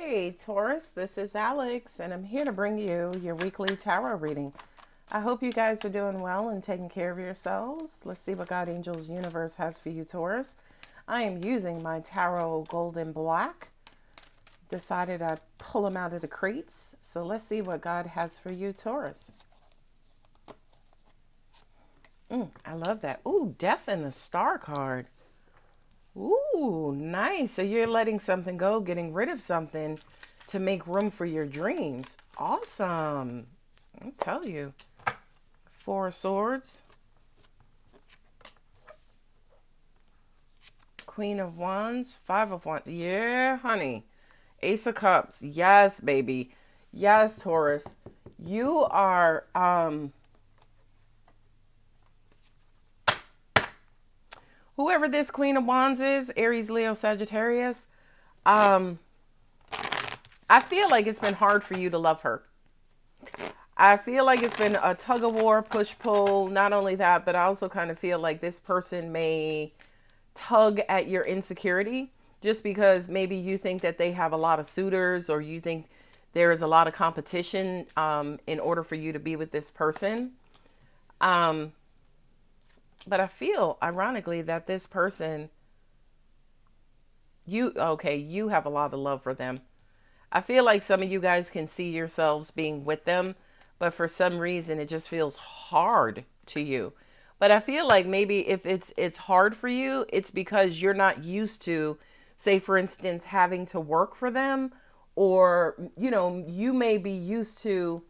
Hey, Taurus, this is Alex, and I'm here to bring you your weekly tarot reading. I hope you guys are doing well and taking care of yourselves. Let's see what God Angels Universe has for you, Taurus. I am using my tarot golden black. Decided I'd pull them out of the crates. So let's see what God has for you, Taurus. I love that. Ooh, Death in the Star card. Ooh, nice. So you're letting something go, getting rid of something to make room for your dreams. Awesome. I'll tell you. Four of Swords. Queen of Wands. Five of Wands. Yeah, honey. Ace of Cups. Yes, baby. Yes, Taurus. You are, whoever this Queen of Wands is, Aries, Leo, Sagittarius, I feel like it's been hard for you to love her. I feel like it's been a tug of war, push pull. Not only that, but I also kind of feel like this person may tug at your insecurity just because maybe you think that they have a lot of suitors, or you think there is a lot of competition in order for you to be with this person. But I feel, ironically, that this person, you have a lot of love for them. I feel like some of you guys can see yourselves being with them, but for some reason it just feels hard to you. But I feel like maybe if it's hard for you, it's because you're not used to, say for instance, having to work for them, or you may be used to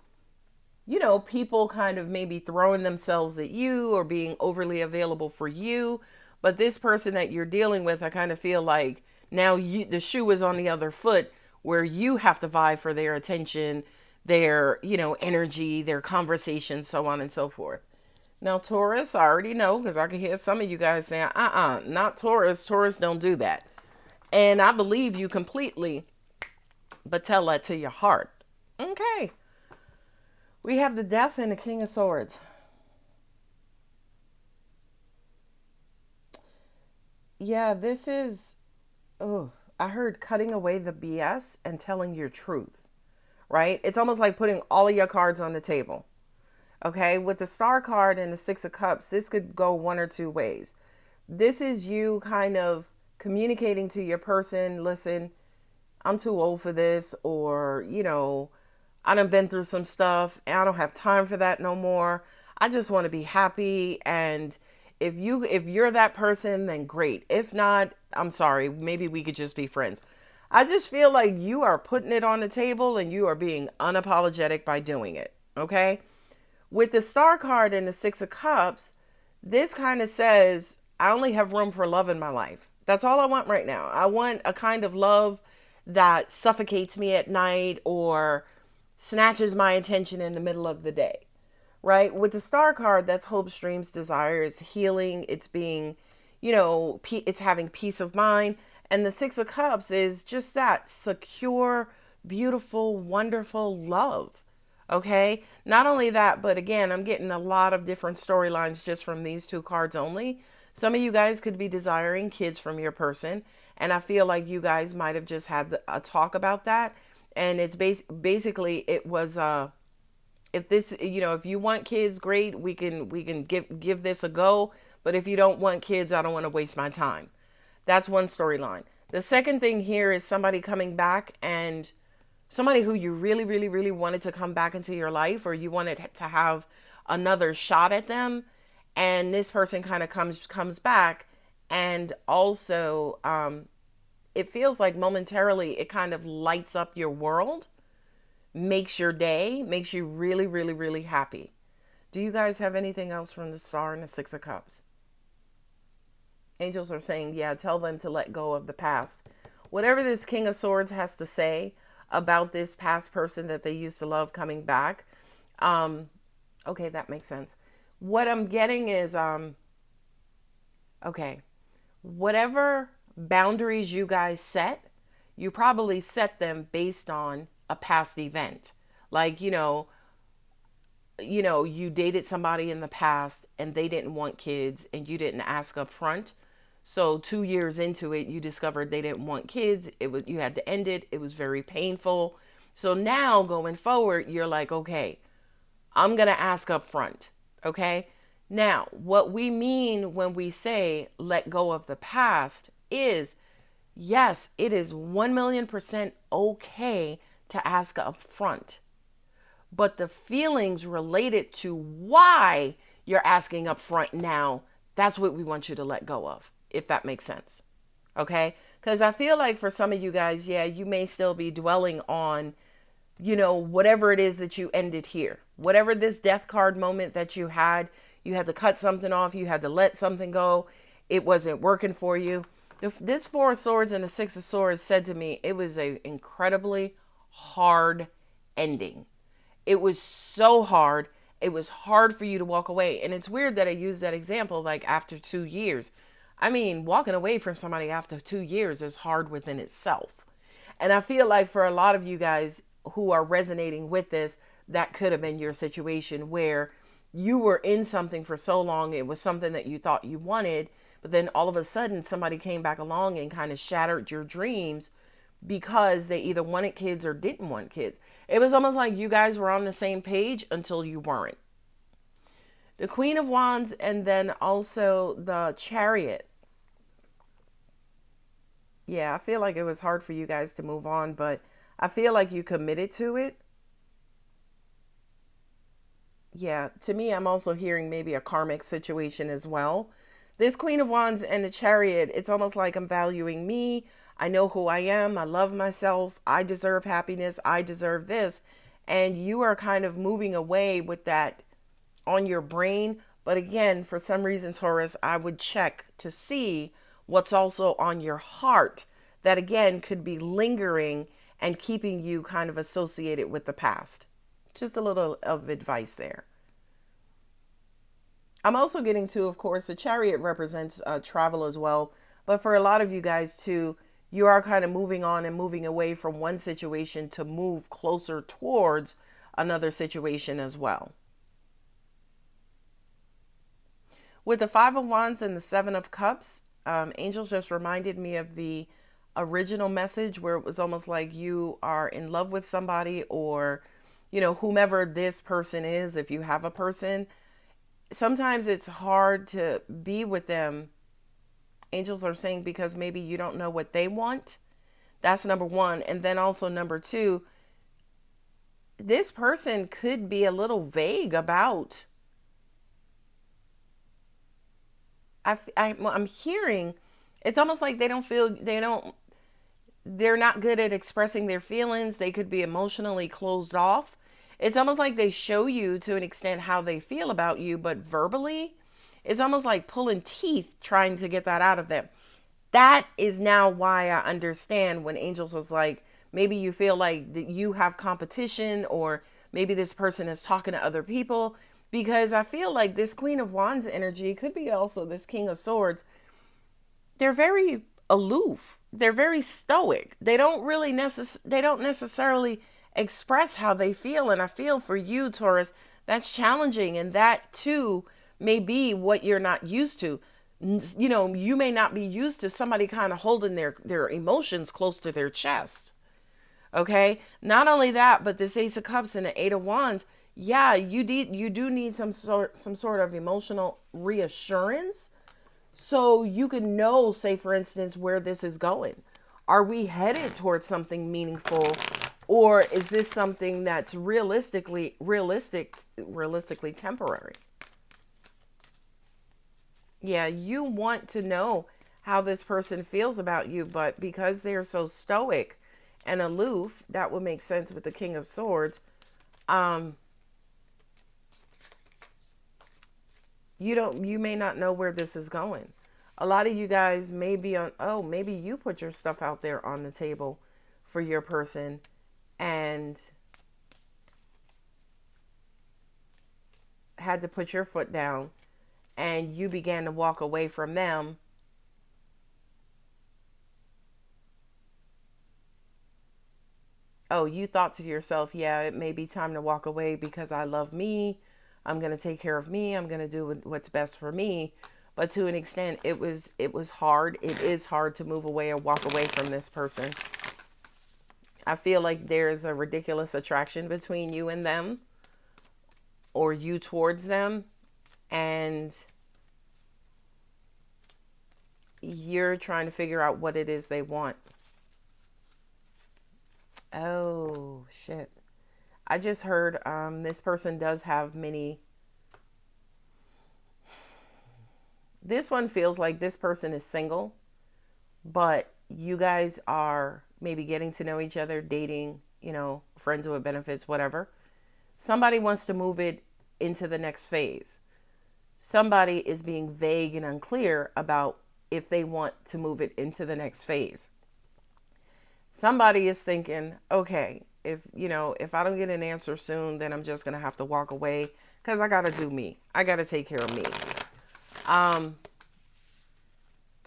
people kind of maybe throwing themselves at you or being overly available for you. But this person that you're dealing with, I kind of feel like now the shoe is on the other foot, where you have to vie for their attention, their, energy, their conversation, so on and so forth. Now, Taurus, I already know, because I can hear some of you guys saying, not Taurus. Taurus don't do that. And I believe you completely, but tell that to your heart. Okay. We have the Death and the King of Swords. Yeah, this is, I heard cutting away the BS and telling your truth, right? It's almost like putting all of your cards on the table. Okay, with the Star card and the Six of Cups, this could go one or two ways. This is you kind of communicating to your person, listen, I'm too old for this, or, I done been through some stuff and I don't have time for that no more. I just want to be happy. And if you're that person, then great. If not, I'm sorry. Maybe we could just be friends. I just feel like you are putting it on the table and you are being unapologetic by doing it. Okay. With the Star card and the Six of Cups, this kind of says, I only have room for love in my life. That's all I want right now. I want a kind of love that suffocates me at night or snatches my attention in the middle of the day, right? With the Star card, that's hope, dreams, desire, it's healing, it's being, it's having peace of mind. And the Six of Cups is just that secure, beautiful, wonderful love. Okay. Not only that, but again, I'm getting a lot of different storylines just from these two cards only. Some of you guys could be desiring kids from your person. And I feel like you guys might have just had a talk about that. And it's basically, it was, if this, if you want kids, great, we can give this a go. But if you don't want kids, I don't want to waste my time. That's one storyline. The second thing here is somebody coming back, and somebody who you really, really, really wanted to come back into your life, or you wanted to have another shot at them. And this person kind of comes back, and also, it feels like momentarily it kind of lights up your world, makes your day, makes you really, really, really happy. Do you guys have anything else from the Star and the Six of Cups? Angels are saying, yeah, tell them to let go of the past. Whatever this King of Swords has to say about this past person that they used to love coming back. Okay, that makes sense. What I'm getting is, okay, whatever boundaries you guys set, you probably set them based on a past event. Like, you dated somebody in the past and they didn't want kids and you didn't ask up front. So 2 years into it, you discovered they didn't want kids. You had to end it. It was very painful. So now going forward, you're like, okay, I'm going to ask up front. Okay. Now, what we mean when we say let go of the past is, yes, it is 1,000,000% okay to ask up front. But the feelings related to why you're asking up front now, that's what we want you to let go of, if that makes sense. Okay? Because I feel like for some of you guys, yeah, you may still be dwelling on, whatever it is that you ended here. Whatever this death card moment that you had to cut something off, you had to let something go, it wasn't working for you. This Four of Swords and the Six of Swords said to me, it was an incredibly hard ending. It was so hard. It was hard for you to walk away. And it's weird that I use that example, like after 2 years. I mean, walking away from somebody after 2 years is hard within itself. And I feel like for a lot of you guys who are resonating with this, that could have been your situation where you were in something for so long. It was something that you thought you wanted, but then all of a sudden somebody came back along and kind of shattered your dreams because they either wanted kids or didn't want kids. It was almost like you guys were on the same page until you weren't. The Queen of Wands and then also the Chariot. Yeah, I feel like it was hard for you guys to move on, but I feel like you committed to it. Yeah, to me, I'm also hearing maybe a karmic situation as well. This Queen of Wands and the Chariot, it's almost like I'm valuing me. I know who I am. I love myself. I deserve happiness. I deserve this. And you are kind of moving away with that on your brain. But again, for some reason, Taurus, I would check to see what's also on your heart that again could be lingering and keeping you kind of associated with the past. Just a little of advice there. I'm also getting to, of course, the Chariot represents travel as well. But for a lot of you guys too, you are kind of moving on and moving away from one situation to move closer towards another situation as well. With the Five of Wands and the Seven of Cups, angels just reminded me of the original message where it was almost like you are in love with somebody or, whomever this person is, if you have a person. Sometimes it's hard to be with them. Angels are saying because maybe you don't know what they want. That's number one. And then also number two, this person could be a little vague about. I'm hearing it's almost like they're not good at expressing their feelings. They could be emotionally closed off. It's almost like they show you to an extent how they feel about you, but verbally, it's almost like pulling teeth trying to get that out of them. That is now why I understand when angels was like, maybe you feel like that you have competition or maybe this person is talking to other people, because I feel like this Queen of Wands energy could be also this King of Swords. They're very aloof. They're very stoic. They don't necessarily express how they feel. And I feel for you, Taurus, that's challenging. And that too may be what you're not used to. You may not be used to somebody kind of holding their emotions close to their chest. Okay. Not only that, but this Ace of Cups and the Eight of Wands. Yeah, you do need some sort of emotional reassurance. So you can know, say for instance, where this is going. Are we headed towards something meaningful? Or is this something that's realistically temporary? Yeah, you want to know how this person feels about you, but because they're so stoic and aloof, that would make sense with the King of Swords. You may not know where this is going. A lot of you guys may be on, maybe you put your stuff out there on the table for your person and had to put your foot down and you began to walk away from them. Oh, you thought to yourself, yeah, it may be time to walk away because I love me. I'm going to take care of me. I'm going to do what's best for me. But to an extent, it was hard. It is hard to move away or walk away from this person. I feel like there's a ridiculous attraction between you and them, or you towards them, and you're trying to figure out what it is they want. Oh, shit. I just heard this person does have many. This one feels like this person is single, but you guys are maybe getting to know each other, dating, friends with benefits, whatever. Somebody wants to move it into the next phase. Somebody is being vague and unclear about if they want to move it into the next phase. Somebody is thinking, okay, if I don't get an answer soon, then I'm just going to have to walk away because I got to do me. I got to take care of me.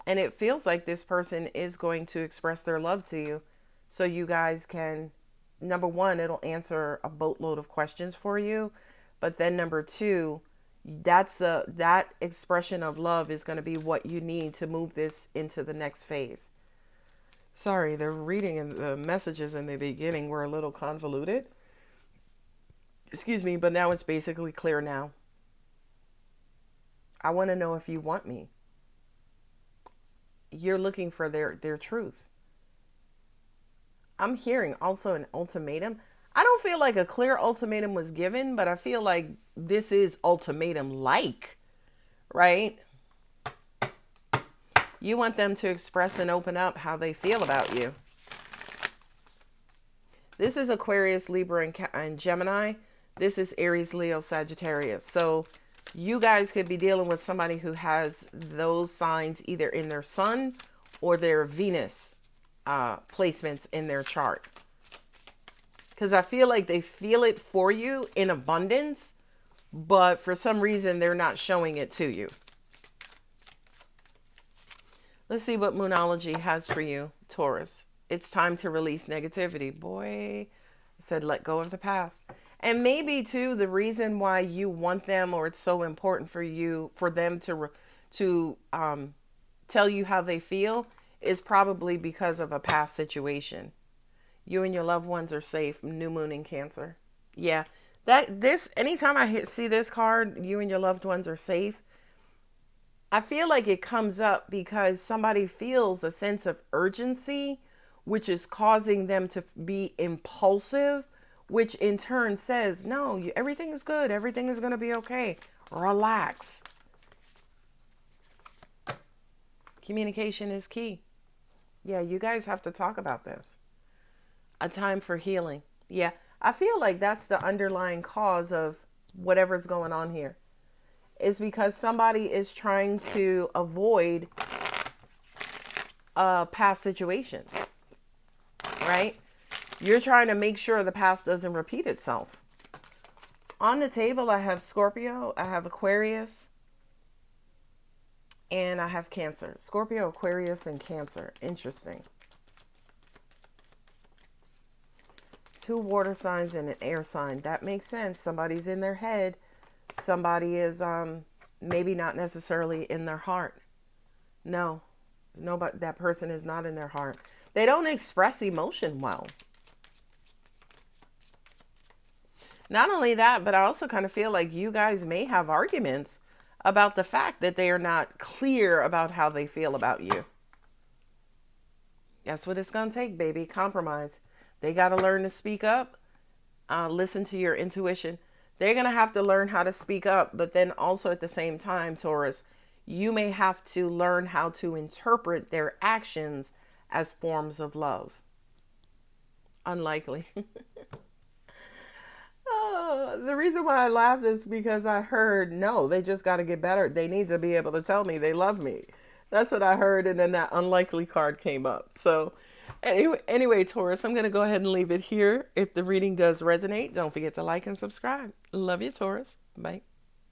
And it feels like this person is going to express their love to you. So you guys can, number one, it'll answer a boatload of questions for you. But then number two, that expression of love is going to be what you need to move this into the next phase. Sorry, the reading and the messages in the beginning were a little convoluted. Excuse me, but now it's basically clear now. I want to know if you want me. You're looking for their truth. I'm hearing also an ultimatum. I don't feel like a clear ultimatum was given, but I feel like this is ultimatum-like, right? You want them to express and open up how they feel about you. This is Aquarius, Libra, and Gemini. This is Aries, Leo, Sagittarius. So you guys could be dealing with somebody who has those signs either in their sun or their Venus placements in their chart. Because I feel like they feel it for you in abundance, but for some reason they're not showing it to you. Let's see what Moonology has for you, Taurus. It's time to release negativity. Boy, I said let go of the past. And maybe too, the reason why you want them, or it's so important for you, for them to tell you how they feel, is probably because of a past situation. You and your loved ones are safe. New moon in Cancer. Yeah, anytime I see this card, you and your loved ones are safe, I feel like it comes up because somebody feels a sense of urgency, which is causing them to be impulsive, which in turn says, no, everything is good. Everything is going to be okay. Relax. Communication is key. Yeah, you guys have to talk about this. A time for healing. Yeah, I feel like that's the underlying cause of whatever's going on here. Is because somebody is trying to avoid a past situation, right? You're trying to make sure the past doesn't repeat itself. On the table, I have Scorpio, I have Aquarius, and I have Cancer. Scorpio, Aquarius, and Cancer. Interesting. 2 water signs and an air sign. That makes sense. Somebody's in their head. Somebody is maybe not necessarily in their heart. No, nobody. That person is not in their heart. They don't express emotion well. Not only that, but I also kind of feel like you guys may have arguments about the fact that they are not clear about how they feel about you. That's what it's going to take, baby. Compromise. They got to learn to speak up. Listen to your intuition. They're going to have to learn how to speak up, but then also at the same time, Taurus, you may have to learn how to interpret their actions as forms of love. Unlikely. The reason why I laughed is because I heard, no, they just got to get better. They need to be able to tell me they love me. That's what I heard. And then that unlikely card came up. So anyway, Taurus, I'm going to go ahead and leave it here. If the reading does resonate, don't forget to like and subscribe. Love you, Taurus. Bye.